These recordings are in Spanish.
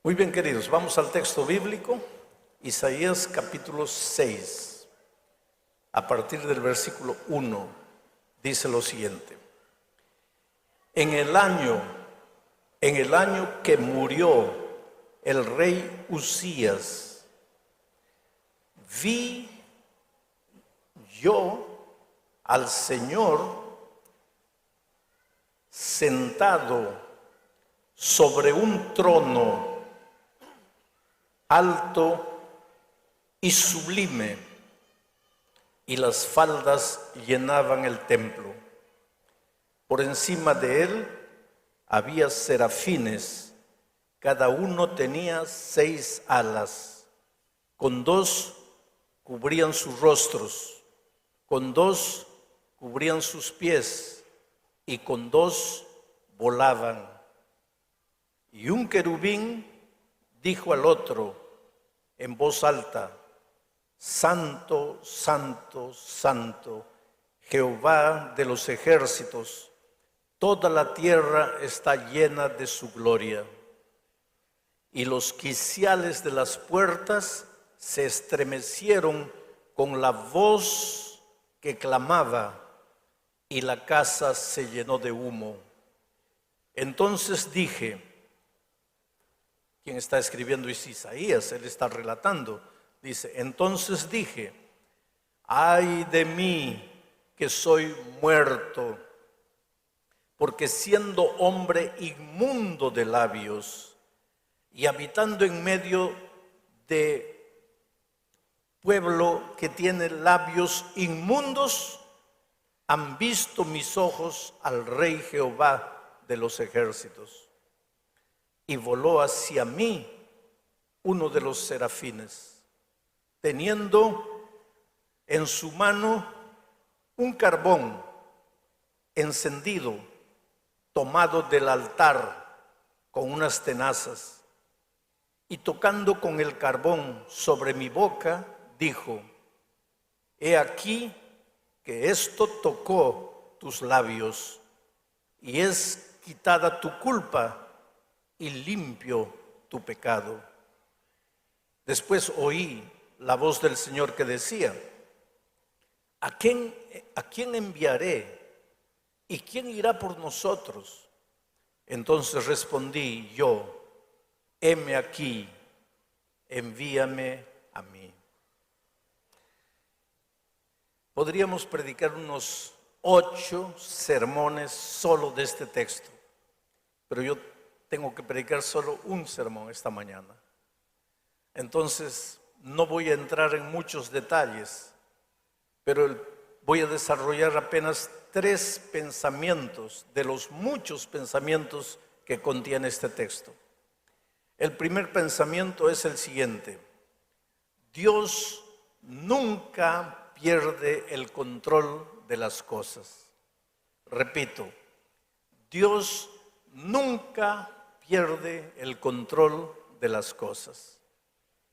Muy bien, queridos, vamos al texto bíblico, Isaías capítulo 6, a partir del versículo 1, dice lo siguiente. En el año que murió el rey Uzías, vi yo al Señor sentado sobre un trono alto y sublime, y las faldas llenaban el templo. Por encima de él había serafines, cada uno tenía 6 alas, con 2 cubrían sus rostros, con 2 cubrían sus pies, y con 2 volaban. Y un querubín dijo al otro en voz alta: Santo, santo, santo, Jehová de los ejércitos, toda la tierra está llena de su gloria. Y los quiciales de las puertas se estremecieron con la voz que clamaba, y la casa se llenó de humo. Entonces dije, quien está escribiendo es Isaías, él está relatando, dice, entonces dije, ay de mí que soy muerto, porque siendo hombre inmundo de labios y habitando en medio de pueblo que tiene labios inmundos, han visto mis ojos al Rey Jehová de los ejércitos. Y voló hacia mí uno de los serafines, teniendo en su mano un carbón encendido, tomado del altar con unas tenazas, y tocando con el carbón sobre mi boca, dijo, he aquí que esto tocó tus labios, y es quitada tu culpa, y limpio tu pecado. Después oí la voz del Señor que decía, ¿a quién enviaré? ¿Y quién irá por nosotros? Entonces respondí yo, heme aquí, envíame a mí. Podríamos predicar unos 8 sermones solo de este texto, pero yo tengo que predicar solo un sermón esta mañana. Entonces, no voy a entrar en muchos detalles, pero voy a desarrollar apenas 3 pensamientos de los muchos pensamientos que contiene este texto. El primer pensamiento es el siguiente: Dios nunca pierde el control de las cosas. Repito, Dios nunca pierde el control de las cosas.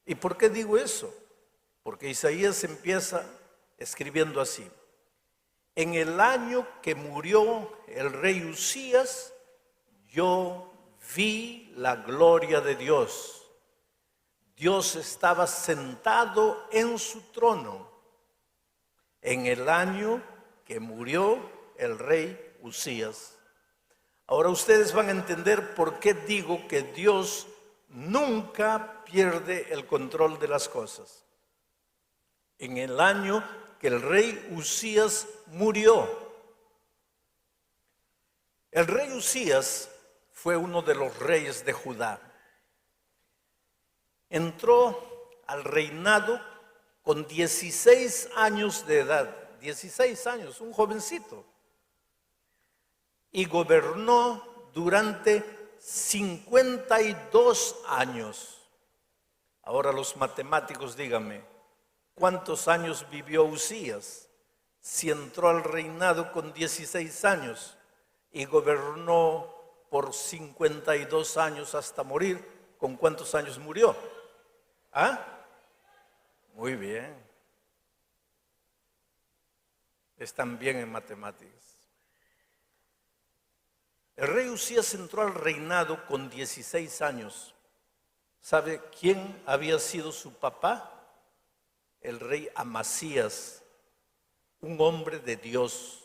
¿Y por qué digo eso? Porque Isaías empieza escribiendo así: en el año que murió el rey Uzías, yo vi la gloria de Dios. Dios estaba sentado en su trono en el año que murió el rey Uzías. Ahora ustedes van a entender por qué digo que Dios nunca pierde el control de las cosas. En el año que el rey Uzías murió. El rey Uzías fue uno de los reyes de Judá. Entró al reinado con 16 años de edad, 16 años, un jovencito. Y gobernó durante 52 años. Ahora los matemáticos, díganme, ¿cuántos años vivió Uzías? Si entró al reinado con 16 años y gobernó por 52 años hasta morir, ¿con cuántos años murió? ¿Ah? Muy bien. Están bien en matemáticas. El rey Uzías entró al reinado con 16 años ¿Sabe quién había sido su papá? El rey Amasías, un hombre de Dios.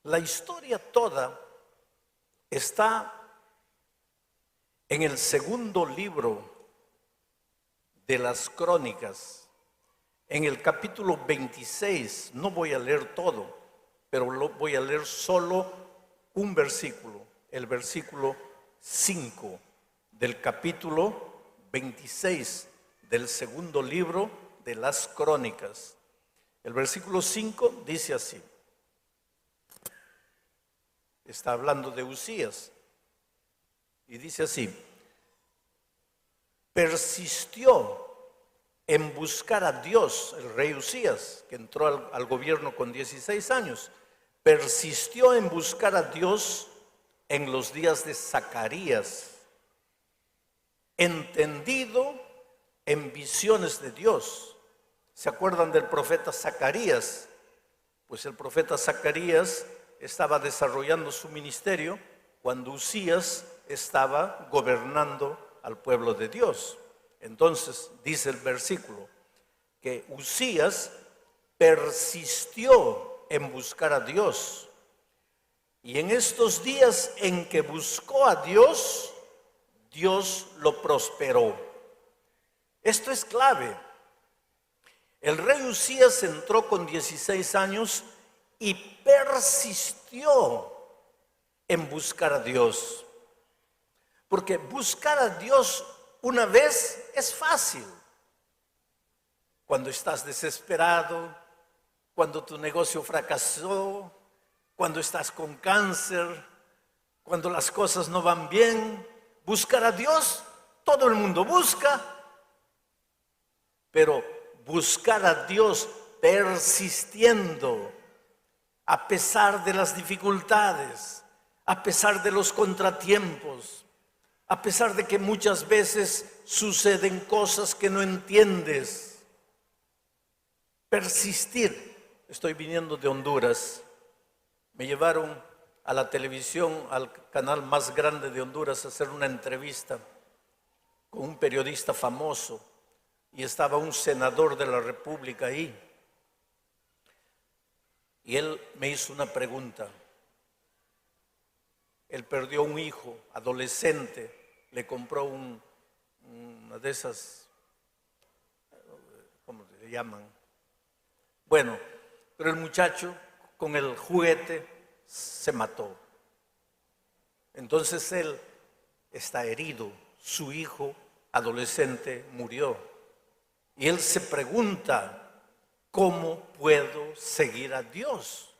La historia toda está en el segundo libro de las Crónicas, en el capítulo 26. No voy a leer todo, pero voy a leer solo un versículo, el versículo 5 del capítulo 26 del segundo libro de las Crónicas. El versículo 5 dice así. Está hablando de Usías. Y dice así: persistió en buscar a Dios, el rey Usías, que entró al gobierno con 16 años, persistió en buscar a Dios en los días de Zacarías, entendido en visiones de Dios. ¿Se acuerdan del profeta Zacarías? Pues el profeta Zacarías estaba desarrollando su ministerio cuando Usías estaba gobernando al pueblo de Dios. Entonces dice el versículo que Usías persistió en buscar a Dios, y en estos días en que buscó a Dios, Dios lo prosperó. Esto es clave. El rey Usías entró con 16 años y persistió en buscar a Dios. Porque buscar a Dios una vez es fácil. Cuando estás desesperado, cuando tu negocio fracasó, cuando estás con cáncer, cuando las cosas no van bien, buscar a Dios, todo el mundo busca. Pero buscar a Dios persistiendo, a pesar de las dificultades, a pesar de los contratiempos, a pesar de que muchas veces suceden cosas que no entiendes. Persistir. Estoy viniendo de Honduras. Me llevaron a la televisión, al canal más grande de Honduras, a hacer una entrevista con un periodista famoso. Y estaba un senador de la República ahí. Y él me hizo una pregunta. Él perdió un hijo, adolescente, le compró una de esas, ¿cómo le llaman? Bueno, pero el muchacho con el juguete se mató. Entonces él está herido, su hijo adolescente murió. Y él se pregunta, ¿cómo puedo seguir a Dios?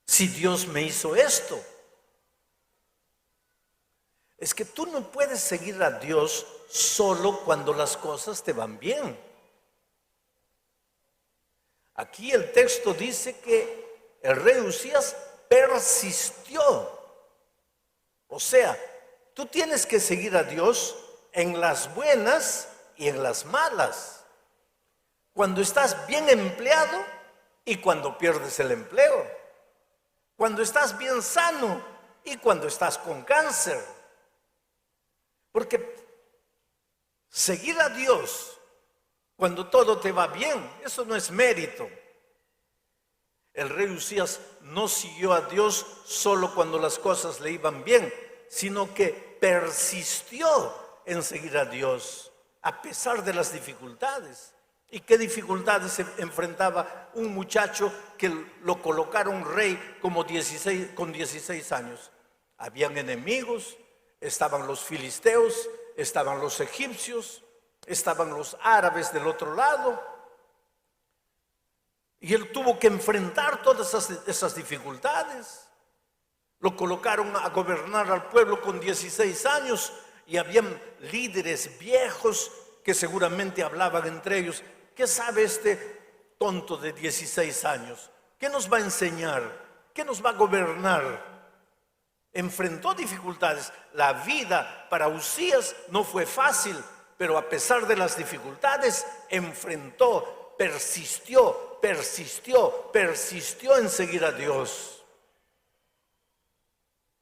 Si Dios me hizo esto. Es que tú no puedes seguir a Dios solo cuando las cosas te van bien. Aquí el texto dice que el rey Usías persistió. O sea, tú tienes que seguir a Dios en las buenas y en las malas. Cuando estás bien empleado y cuando pierdes el empleo. Cuando estás bien sano y cuando estás con cáncer. Porque seguir a Dios cuando todo te va bien, eso no es mérito. El rey Usías no siguió a Dios solo cuando las cosas le iban bien, sino que persistió en seguir a Dios a pesar de las dificultades. ¿Y qué dificultades se enfrentaba un muchacho que lo colocaron rey con 16 años? Habían enemigos, estaban los filisteos, estaban los egipcios, estaban los árabes del otro lado. Y él tuvo que enfrentar todas esas dificultades. Lo colocaron a gobernar al pueblo con 16 años y habían líderes viejos que seguramente hablaban entre ellos. ¿Qué sabe este tonto de 16 años? ¿Qué nos va a enseñar? ¿Qué nos va a gobernar? Enfrentó dificultades. La vida para Usías no fue fácil, pero a pesar de las dificultades, enfrentó, persistió en seguir a Dios.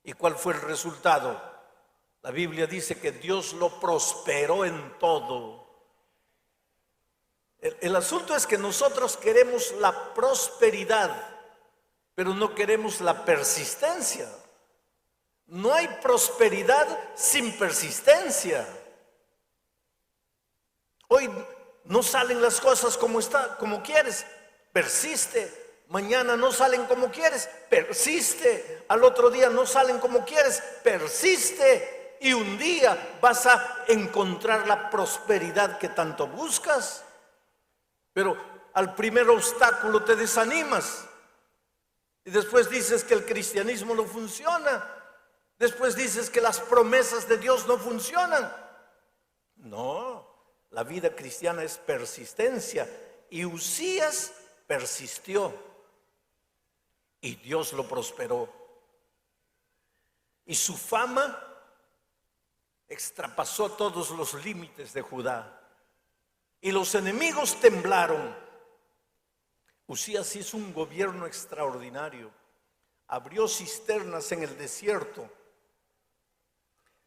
¿Y cuál fue el resultado? La Biblia dice que Dios lo prosperó en todo. El asunto es que nosotros queremos la prosperidad, pero no queremos la persistencia. No hay prosperidad sin persistencia. Hoy no salen las cosas como quieres, persiste. Mañana no salen como quieres, persiste. Al otro día no salen como quieres, persiste. Y un día vas a encontrar la prosperidad que tanto buscas. Pero al primer obstáculo te desanimas. Y después dices que el cristianismo no funciona. Después dices que las promesas de Dios no funcionan. No, la vida cristiana es persistencia. Y Uzías persistió. Y Dios lo prosperó. Y su fama extrapasó todos los límites de Judá. Y los enemigos temblaron. Uzías hizo un gobierno extraordinario. Abrió cisternas en el desierto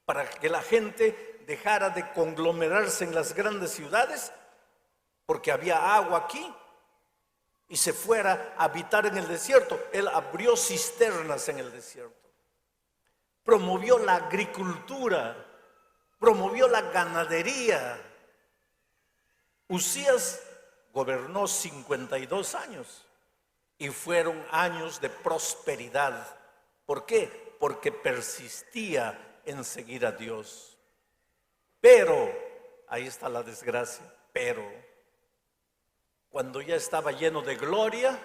para que la gente dejara de conglomerarse en las grandes ciudades, porque había agua aquí, y se fuera a habitar en el desierto. Él abrió cisternas en el desierto. Promovió la agricultura, promovió la ganadería. Uzías gobernó 52 años y fueron años de prosperidad. ¿Por qué? Porque persistía en seguir a Dios. Pero, ahí está la desgracia, pero cuando ya estaba lleno de gloria,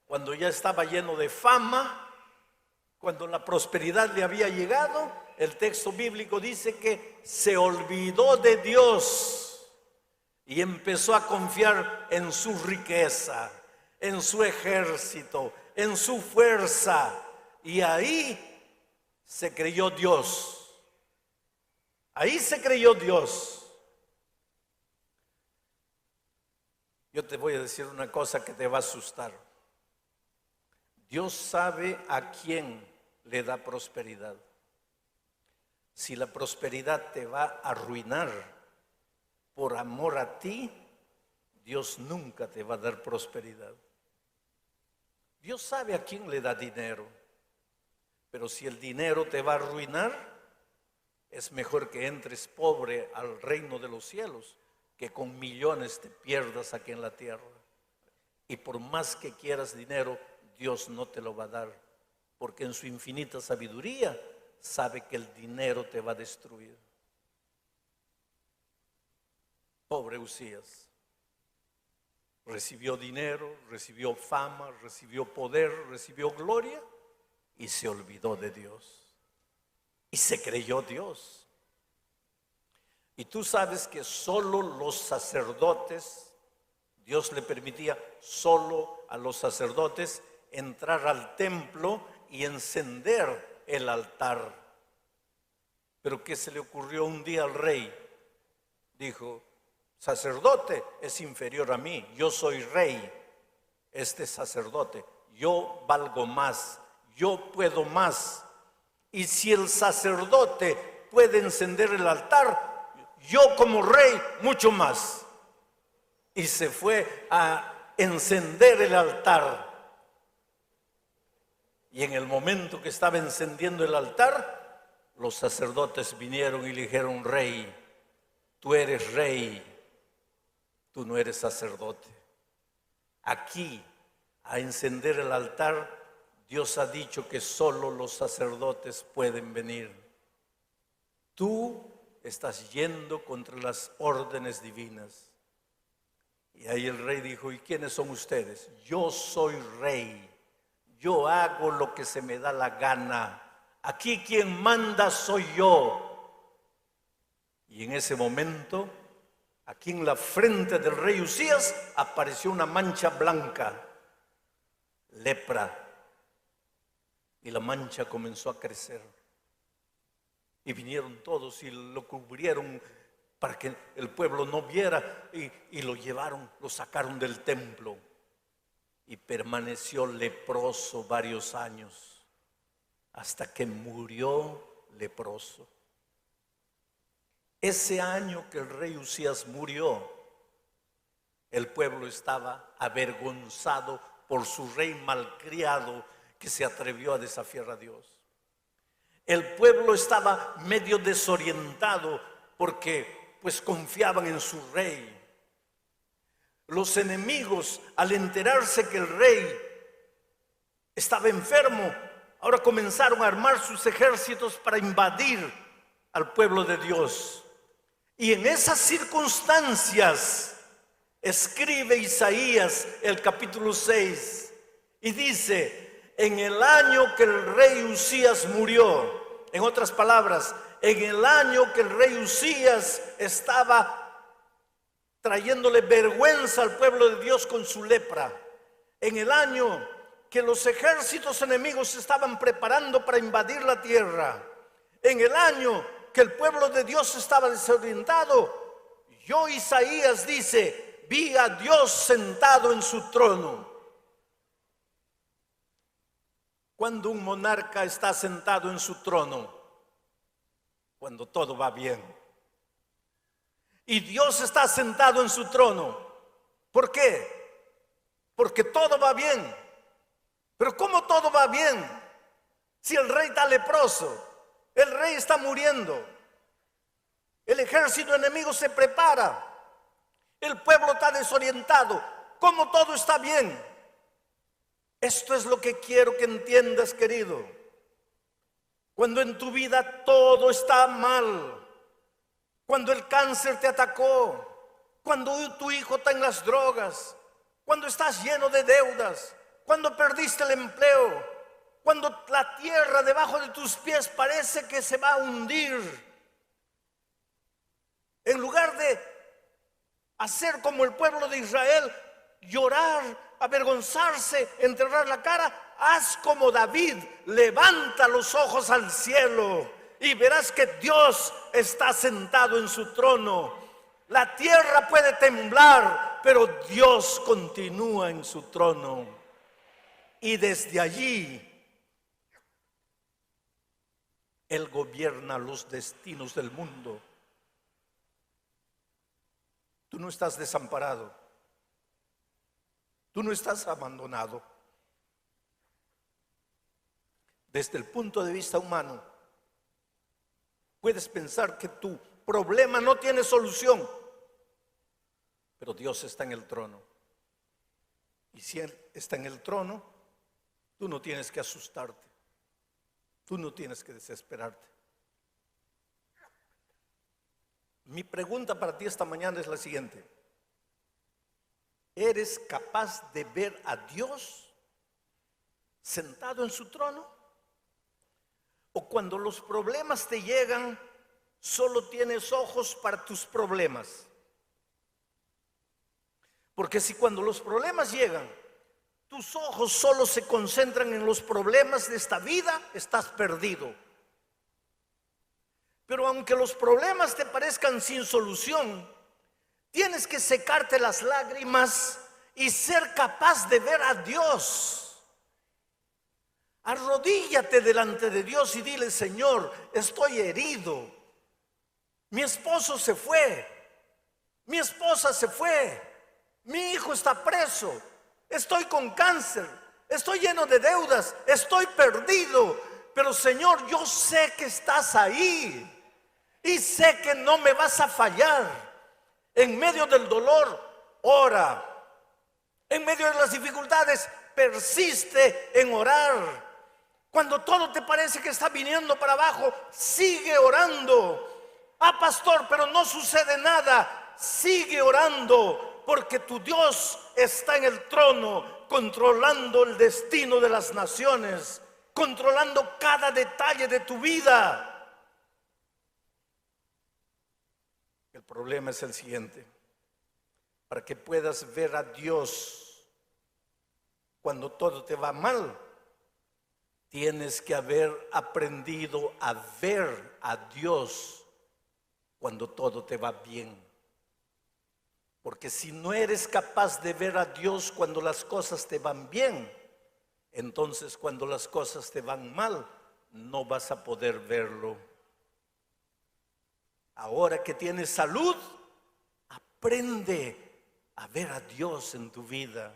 cuando ya estaba lleno de fama, cuando la prosperidad le había llegado, el texto bíblico dice que se olvidó de Dios y empezó a confiar en su riqueza, en su ejército, en su fuerza. Y ahí se creyó Dios. Ahí se creyó Dios. Yo te voy a decir una cosa que te va a asustar. Dios sabe a quién le da prosperidad. Si la prosperidad te va a arruinar por amor a ti, Dios nunca te va a dar prosperidad. Dios sabe a quién le da dinero, pero si el dinero te va a arruinar, es mejor que entres pobre al reino de los cielos, que con millones te pierdas aquí en la tierra. Y por más que quieras dinero, Dios no te lo va a dar, porque en su infinita sabiduría sabe que el dinero te va a destruir. Pobre Uzías. Recibió dinero, recibió fama, recibió poder, recibió gloria y se olvidó de Dios. Y se creyó Dios. Y tú sabes que solo los sacerdotes, Dios le permitía solo a los sacerdotes entrar al templo y encender el altar. Pero ¿qué se le ocurrió un día al rey? Dijo: sacerdote es inferior a mí, yo soy rey, este sacerdote, yo valgo más, yo puedo más. Y si el sacerdote puede encender el altar, yo como rey mucho más. Y se fue a encender el altar. Y en el momento que estaba encendiendo el altar, los sacerdotes vinieron y le dijeron: rey, tú eres rey, tú no eres sacerdote. Aquí, a encender el altar, Dios ha dicho que solo los sacerdotes pueden venir. Tú estás yendo contra las órdenes divinas. Y ahí el rey dijo: ¿y quiénes son ustedes? Yo soy rey, yo hago lo que se me da la gana. Aquí quien manda soy yo. Y en ese momento, aquí en la frente del rey Uzías apareció una mancha blanca, lepra. Y la mancha comenzó a crecer. Y vinieron todos y lo cubrieron para que el pueblo no viera, y lo llevaron, lo sacaron del templo. Y permaneció leproso varios años, hasta que murió leproso. Ese año que el rey Usías murió, el pueblo estaba avergonzado por su rey malcriado que se atrevió a desafiar a Dios. El pueblo estaba medio desorientado porque pues confiaban en su rey. Los enemigos, al enterarse que el rey estaba enfermo, ahora comenzaron a armar sus ejércitos para invadir al pueblo de Dios. Y en esas circunstancias escribe Isaías el capítulo 6 y dice: en el año que el rey Usías murió, en otras palabras, en el año que el rey Usías estaba trayéndole vergüenza al pueblo de Dios con su lepra, en el año que los ejércitos enemigos se estaban preparando para invadir la tierra, en el año que el pueblo de Dios estaba desorientado, yo, Isaías, dice, vi a Dios sentado en su trono. Cuando un monarca está sentado en su trono, cuando todo va bien. Y Dios está sentado en su trono. ¿Por qué? Porque todo va bien. Pero ¿cómo todo va bien? Si el rey está leproso, el rey está muriendo, el ejército enemigo se prepara, el pueblo está desorientado, ¿cómo todo está bien? Esto es lo que quiero que entiendas, querido. Cuando en tu vida todo está mal, cuando el cáncer te atacó, cuando tu hijo está en las drogas, cuando estás lleno de deudas, cuando perdiste el empleo, cuando la tierra debajo de tus pies parece que se va a hundir, en lugar de hacer como el pueblo de Israel, llorar, avergonzarse, enterrar la cara, haz como David, levanta los ojos al cielo y verás que Dios está sentado en su trono. La tierra puede temblar, pero Dios continúa en su trono. Y desde allí, Él gobierna los destinos del mundo. Tú no estás desamparado. Tú no estás abandonado. Desde el punto de vista humano, puedes pensar que tu problema no tiene solución, pero Dios está en el trono. Y si Él está en el trono, tú no tienes que asustarte. Tú no tienes que desesperarte. Mi pregunta para ti esta mañana es la siguiente: ¿eres capaz de ver a Dios sentado en su trono? ¿O cuando los problemas te llegan, solo tienes ojos para tus problemas? Porque si cuando los problemas llegan, tus ojos solo se concentran en los problemas de esta vida, estás perdido. Pero aunque los problemas te parezcan sin solución, tienes que secarte las lágrimas y ser capaz de ver a Dios. Arrodíllate delante de Dios y dile: Señor, estoy herido. Mi esposo se fue. Mi esposa se fue. Mi hijo está preso. Estoy con cáncer. Estoy lleno de deudas. Estoy perdido. Pero Señor, yo sé que estás ahí. Y sé que no me vas a fallar. En medio del dolor, ora. En medio de las dificultades, persiste en orar. Cuando todo te parece que está viniendo para abajo, sigue orando. Ah, pastor, pero no sucede nada. Sigue orando, porque tu Dios está en el trono, controlando el destino de las naciones, controlando cada detalle de tu vida. El problema es el siguiente: para que puedas ver a Dios cuando todo te va mal, tienes que haber aprendido a ver a Dios cuando todo te va bien. Porque si no eres capaz de ver a Dios cuando las cosas te van bien, entonces cuando las cosas te van mal, no vas a poder verlo. Ahora que tienes salud, aprende a ver a Dios en tu vida.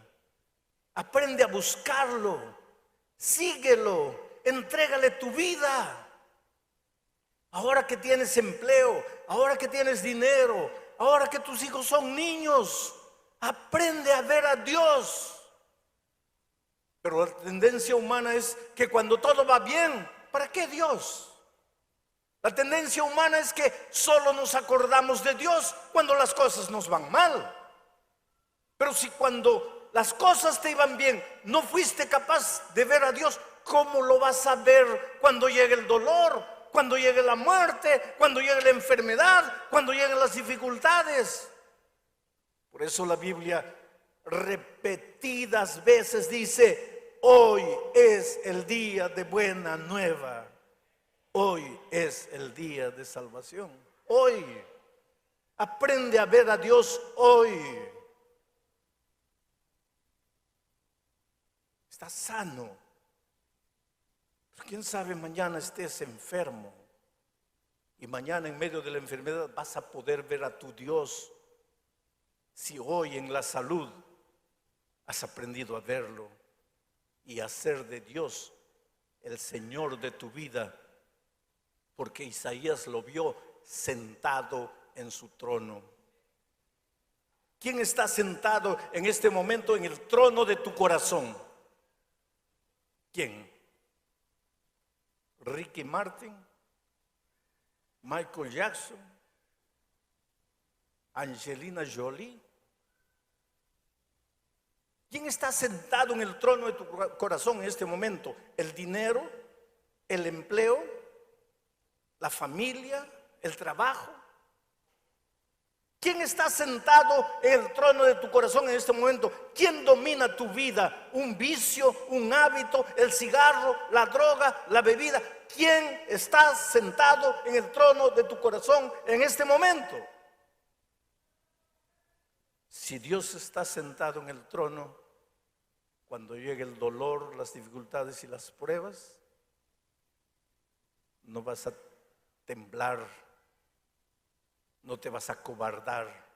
Aprende a buscarlo, síguelo, entrégale tu vida. Ahora que tienes empleo, ahora que tienes dinero, ahora que tus hijos son niños, aprende a ver a Dios. Pero la tendencia humana es que cuando todo va bien, ¿para qué Dios? La tendencia humana es que solo nos acordamos de Dios cuando las cosas nos van mal. Pero si cuando las cosas te iban bien no fuiste capaz de ver a Dios, ¿cómo lo vas a ver cuando llegue el dolor, cuando llegue la muerte, cuando llegue la enfermedad, cuando lleguen las dificultades? Por eso la Biblia repetidas veces dice: hoy es el día de buena nueva. Hoy es el día de salvación. Hoy. Aprende a ver a Dios hoy. Estás sano. Pero quién sabe, mañana estés enfermo. Y mañana en medio de la enfermedad vas a poder ver a tu Dios. Si hoy en la salud has aprendido a verlo y a hacer de Dios el Señor de tu vida. Porque Isaías lo vio sentado en su trono. ¿Quién está sentado en este momento en el trono de tu corazón? ¿Quién? Ricky Martin, Michael Jackson, Angelina Jolie. ¿Quién está sentado en el trono de tu corazón en este momento? ¿El dinero? ¿El empleo? ¿La familia? ¿El trabajo? ¿Quién está sentado en el trono de tu corazón en este momento? ¿Quién domina tu vida? ¿Un vicio, un hábito, el cigarro, la droga, la bebida? ¿Quién está sentado en el trono de tu corazón en este momento? Si Dios está sentado en el trono, cuando llegue el dolor, las dificultades y las pruebas, no vas a temblar, no te vas a acobardar,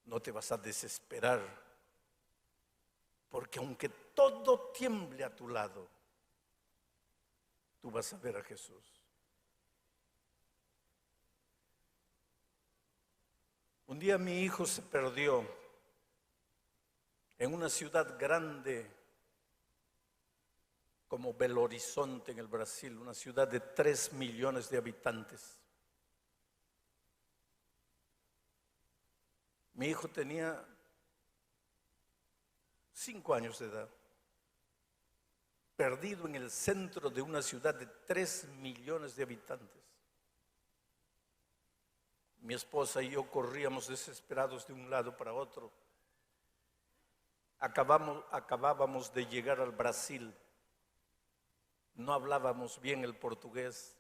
no te vas a desesperar, porque aunque todo tiemble a tu lado, tú vas a ver a Jesús. Un día mi hijo se perdió en una ciudad grande como Belo Horizonte en el Brasil, una ciudad de 3 millones de habitantes. Mi hijo tenía 5 años de edad, perdido en el centro de una ciudad de 3 millones de habitantes. Mi esposa y yo corríamos desesperados de un lado para otro. Acabábamos de llegar al Brasil. No hablábamos bien el portugués.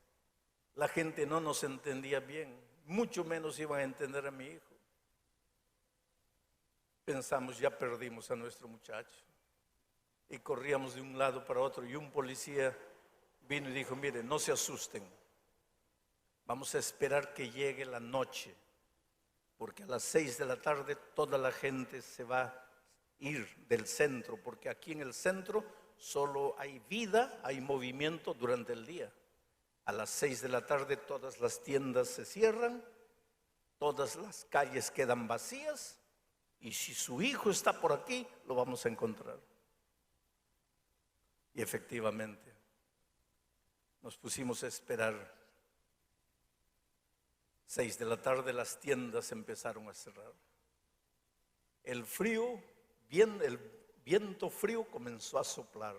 La gente no nos entendía bien, mucho menos iban a entender a mi hijo. Pensamos, ya perdimos a nuestro muchacho. Y corríamos de un lado para otro y un policía vino y dijo: mire, no se asusten, vamos a esperar que llegue la noche, porque a las 6 de la tarde toda la gente se va a ir del centro, porque aquí en el centro solo hay vida, hay movimiento durante el día. A las 6 de la tarde todas las tiendas se cierran, todas las calles quedan vacías, y si su hijo está por aquí, lo vamos a encontrar. Y efectivamente, nos pusimos a esperar. 6 de la tarde las tiendas empezaron a cerrar. El viento frío comenzó a soplar.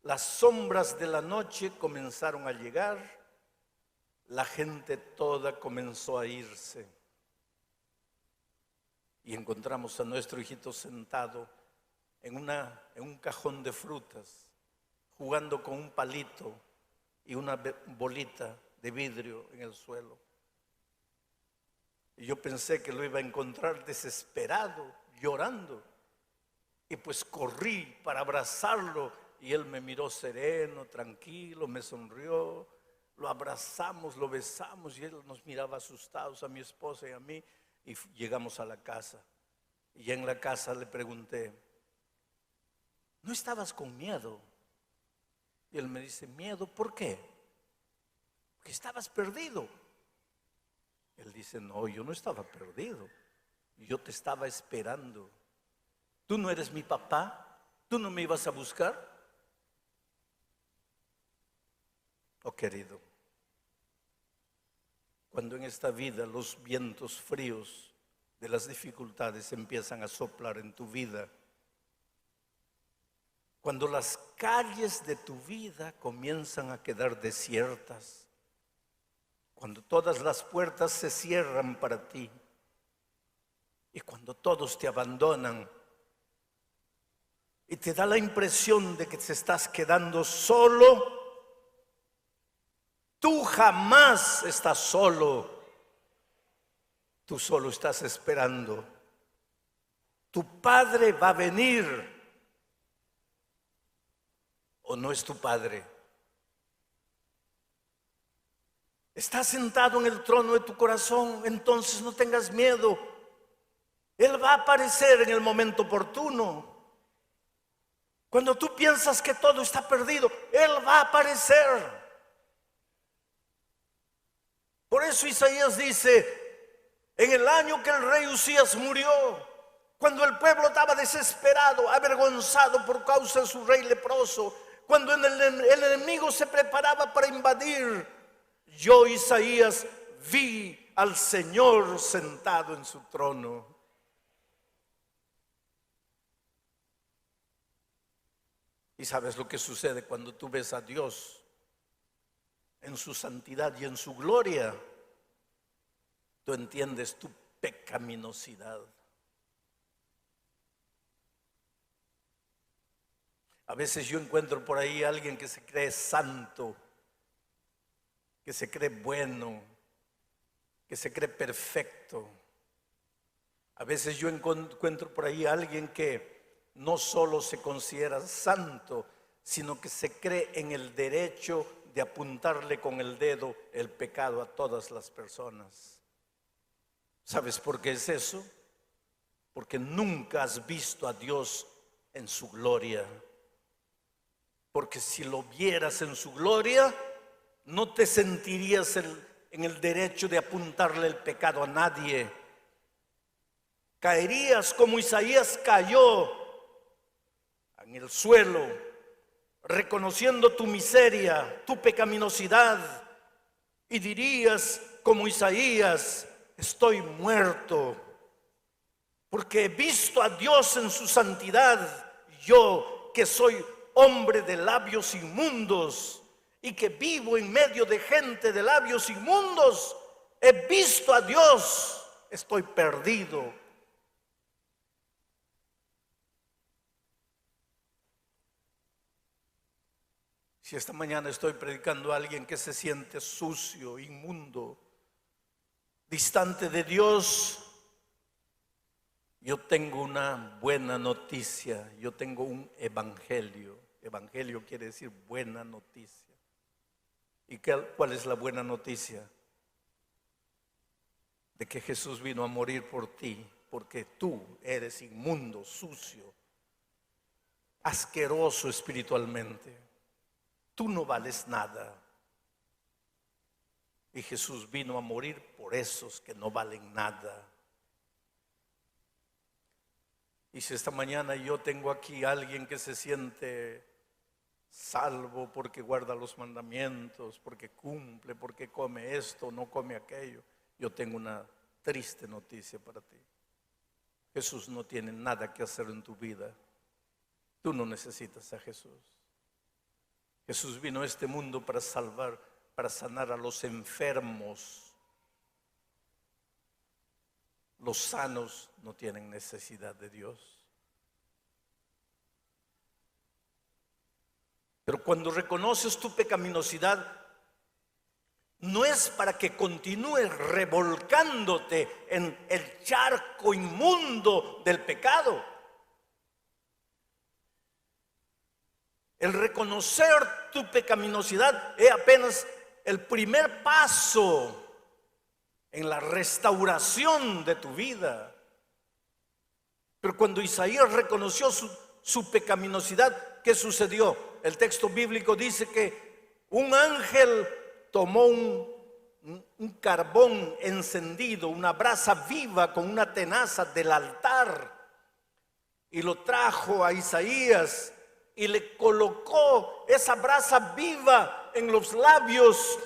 Las sombras de la noche comenzaron a llegar. La gente toda comenzó a irse. Y encontramos a nuestro hijito sentado en un cajón de frutas, jugando con un palito y una bolita de vidrio en el suelo. Y yo pensé que lo iba a encontrar desesperado, llorando. Y pues corrí para abrazarlo y él me miró sereno, tranquilo, me sonrió, Lo abrazamos, lo besamos y él nos miraba asustados a mi esposa y a mí y llegamos a la casa. Y ya en la casa le pregunté, ¿no estabas con miedo? Y él me dice, ¿miedo? ¿Por qué? Porque estabas perdido. Él dice, no, yo no estaba perdido. Yo te estaba esperando. ¿Tú no eres mi papá? ¿Tú no me ibas a buscar? Oh querido, cuando en esta vida los vientos fríos de las dificultades empiezan a soplar en tu vida, cuando las calles de tu vida comienzan a quedar desiertas, cuando todas las puertas se cierran para ti y cuando todos te abandonan y te da la impresión de que te estás quedando solo, tú jamás estás solo. Tú solo estás esperando. Tu Padre va a venir. ¿O no es tu Padre? Está sentado en el trono de tu corazón, entonces no tengas miedo. Él va a aparecer en el momento oportuno. Cuando tú piensas que todo está perdido, Él va a aparecer. Por eso Isaías dice, en el año que el rey Usías murió, cuando el pueblo estaba desesperado, avergonzado por causa de su rey leproso, cuando el enemigo se preparaba para invadir, yo, Isaías, vi al Señor sentado en su trono. ¿Y sabes lo que sucede cuando tú ves a Dios en su santidad y en su gloria? Tú entiendes tu pecaminosidad. A veces yo encuentro por ahí a alguien que se cree santo, que se cree bueno, que se cree perfecto. A veces yo encuentro por ahí a alguien que no solo se considera santo, sino que se cree en el derecho de apuntarle con el dedo el pecado a todas las personas. ¿Sabes por qué es eso? Porque nunca has visto a Dios en su gloria. Porque si lo vieras en su gloria, no te sentirías en el derecho de apuntarle el pecado a nadie. Caerías como Isaías cayó en el suelo, reconociendo tu miseria, tu pecaminosidad, y dirías como Isaías, estoy muerto, porque he visto a Dios en su santidad, yo que soy hombre de labios inmundos y que vivo en medio de gente de labios inmundos, he visto a Dios, estoy perdido. Si esta mañana estoy predicando a alguien que se siente sucio, inmundo, distante de Dios, yo tengo una buena noticia, yo tengo un evangelio. Evangelio quiere decir buena noticia. ¿Y cuál es la buena noticia? De que Jesús vino a morir por ti, porque tú eres inmundo, sucio, asqueroso espiritualmente. Tú no vales nada. Y Jesús vino a morir por esos que no valen nada. Y si esta mañana yo tengo aquí a alguien que se siente salvo porque guarda los mandamientos, porque cumple, porque come esto, no come aquello, yo tengo una triste noticia para ti. Jesús no tiene nada que hacer en tu vida. Tú no necesitas a Jesús. Jesús vino a este mundo para salvar, para sanar a los enfermos. Los sanos no tienen necesidad de Dios. Pero cuando reconoces tu pecaminosidad, no es para que continúes revolcándote en el charco inmundo del pecado. El reconocer tu pecaminosidad es apenas el primer paso en la restauración de tu vida. Pero cuando Isaías reconoció su pecaminosidad, ¿qué sucedió? El texto bíblico dice que un ángel tomó un carbón encendido, una brasa viva con una tenaza del altar, y lo trajo a Isaías y le colocó esa brasa viva en los labios,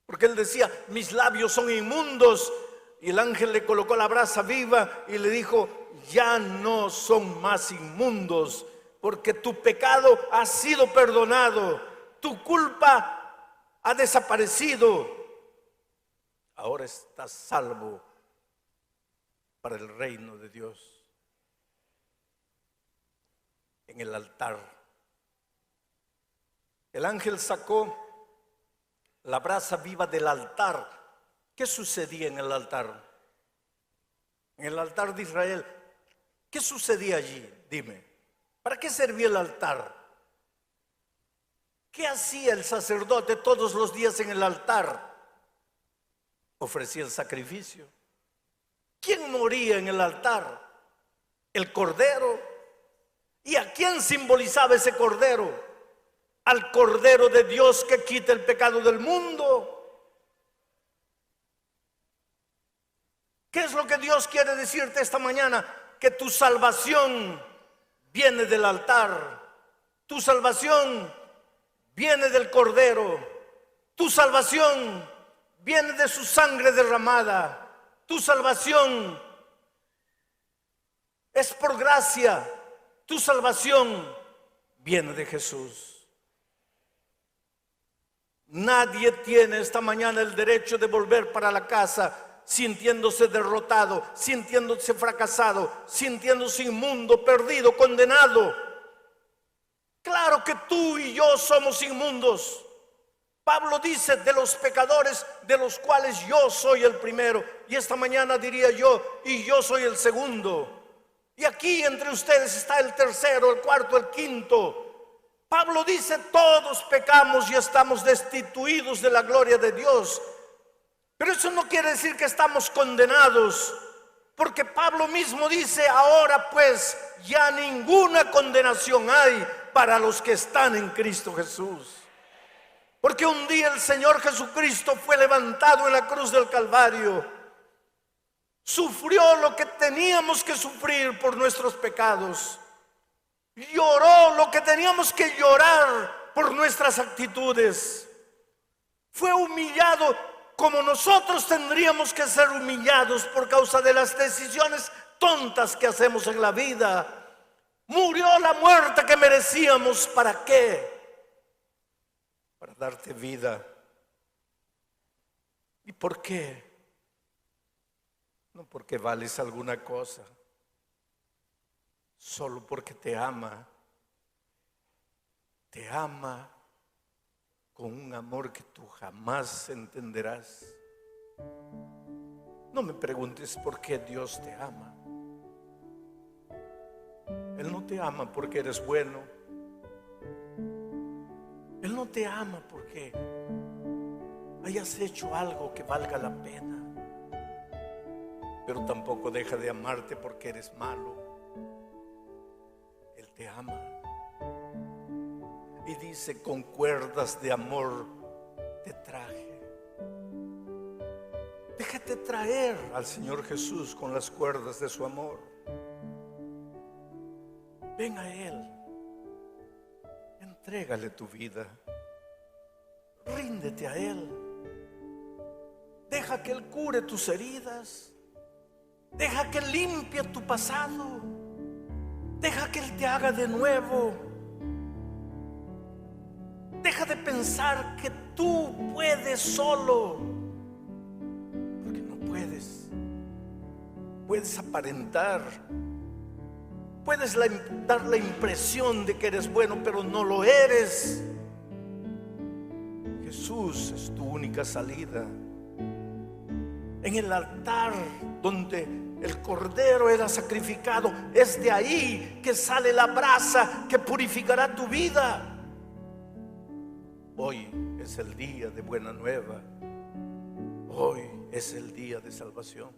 porque él decía: mis labios son inmundos. Y el ángel le colocó la brasa viva y le dijo: ya no son más inmundos, porque tu pecado ha sido perdonado, tu culpa ha desaparecido, ahora estás salvo para el reino de Dios. En el altar, el ángel sacó la brasa viva del altar. ¿Qué sucedía en el altar? En el altar de Israel, ¿qué sucedía allí? Dime, ¿para qué servía el altar? ¿Qué hacía el sacerdote todos los días en el altar? Ofrecía el sacrificio. ¿Quién moría en el altar? El cordero. ¿Y a quién simbolizaba ese cordero? Al Cordero de Dios que quita el pecado del mundo. ¿Qué es lo que Dios quiere decirte esta mañana? Que tu salvación viene del altar. Tu salvación viene del Cordero. Tu salvación viene de su sangre derramada. Tu salvación es por gracia. Tu salvación viene de Jesús. Nadie tiene esta mañana el derecho de volver para la casa sintiéndose derrotado, sintiéndose fracasado, sintiéndose inmundo, perdido, condenado. Claro que tú y yo somos inmundos. Pablo dice: de los pecadores, de los cuales yo soy el primero. Y esta mañana diría yo: y yo soy el segundo. Y aquí entre ustedes está el tercero, el cuarto, el quinto. Pablo dice: todos pecamos y estamos destituidos de la gloria de Dios. Pero eso no quiere decir que estamos condenados, porque Pablo mismo dice: ahora pues ya ninguna condenación hay para los que están en Cristo Jesús. Porque un día el Señor Jesucristo fue levantado en la cruz del Calvario. Sufrió lo que teníamos que sufrir por nuestros pecados. Lloró lo que teníamos que llorar por nuestras actitudes. Fue humillado como nosotros tendríamos que ser humillados por causa de las decisiones tontas que hacemos en la vida. Murió la muerte que merecíamos. ¿Para qué? Para darte vida. ¿Y por qué? No porque vales alguna cosa, solo porque te ama. Te ama con un amor que tú jamás entenderás. No me preguntes por qué Dios te ama. Él no te ama porque eres bueno. Él no te ama porque hayas hecho algo que valga la pena. Pero tampoco deja de amarte porque eres malo. Él te ama. Y dice: con cuerdas de amor te traje. Déjate traer al Señor Jesús con las cuerdas de su amor. Ven a Él. Entrégale tu vida. Ríndete a Él. Deja que Él cure tus heridas. Deja que Él limpie tu pasado. Deja que Él te haga de nuevo. Deja de pensar que tú puedes solo, porque no puedes. Puedes aparentar, puedes dar la impresión de que eres bueno, pero no lo eres. Jesús es tu única salida. En el altar donde el cordero era sacrificado, es de ahí que sale la brasa que purificará tu vida. Hoy es el día de buena nueva. Hoy es el día de salvación.